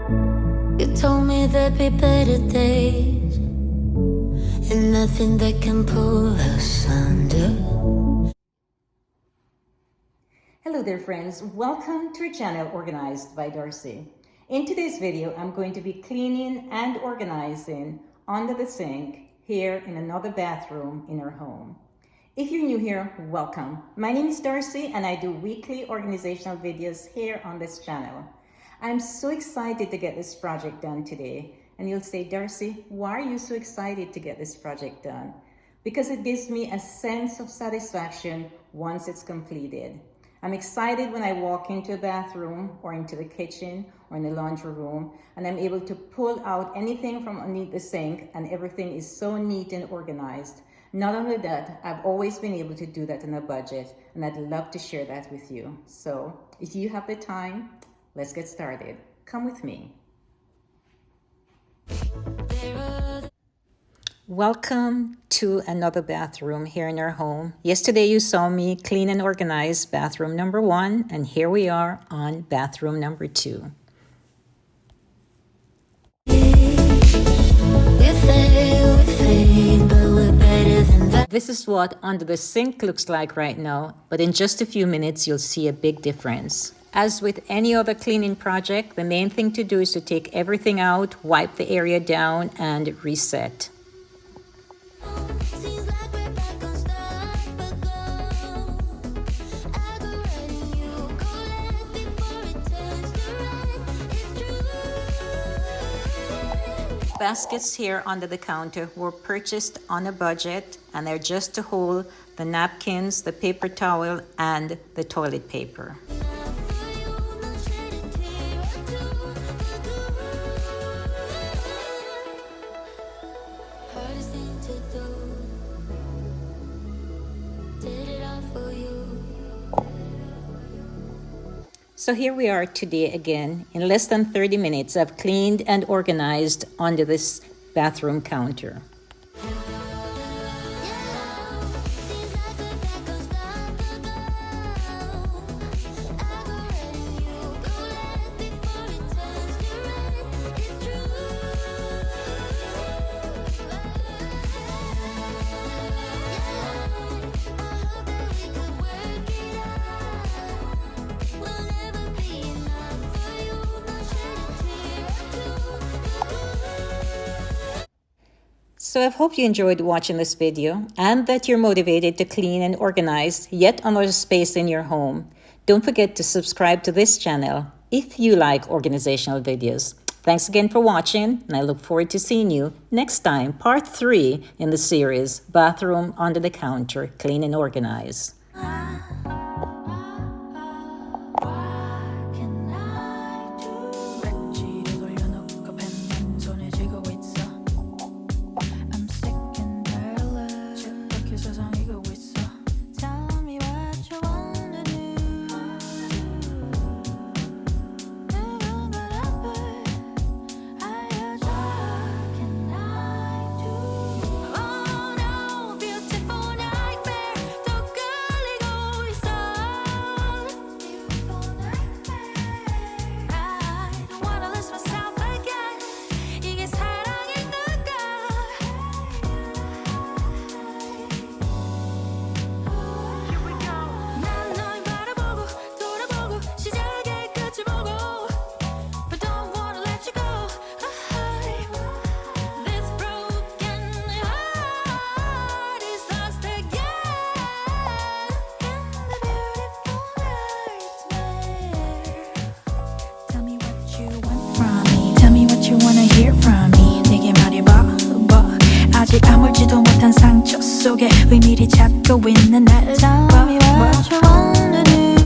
You told me there'd be better days, and nothing that can pull us under. Hello there friends, welcome to our channel Organized by Darci. In today's video, I'm going to be cleaning and organizing under the sink here in another bathroom in our home. If you're new here, welcome. My name is Darci and I do weekly organizational videos here on this channel. I'm so excited to get this project done today. And you'll say, Darci, why are you so excited to get this project done? Because it gives me a sense of satisfaction once it's completed. I'm excited when I walk into a bathroom or into the kitchen or in the laundry room and I'm able to pull out anything from underneath the sink and everything is so neat and organized. Not only that, I've always been able to do that on a budget and I'd love to share that with you. So if you have the time, let's get started. Come with me. Welcome to another bathroom here in our home. Yesterday you saw me clean and organize bathroom number 1, and here we are on bathroom number 2. This is what under the sink looks like right now, but in just a few minutes you'll see a big difference. As with any other cleaning project, the main thing to do is to take everything out, wipe the area down, and reset. Baskets here under the counter were purchased on a budget and they're just to hold the napkins, the paper towel, and the toilet paper. So here we are today again. In less than 30 minutes, I've cleaned and organized under this bathroom counter. So I hope you enjoyed watching this video and that you're motivated to clean and organize yet another space in your home. Don't forget to subscribe to this channel if you like organizational videos. Thanks again for watching, and I look forward to seeing you next time, part 3 in the series, Bathroom Under the Counter, Clean and Organize. 아직 아물지도 못한 상처 속에 의미를 찾고 있는 날 Tell me what you want.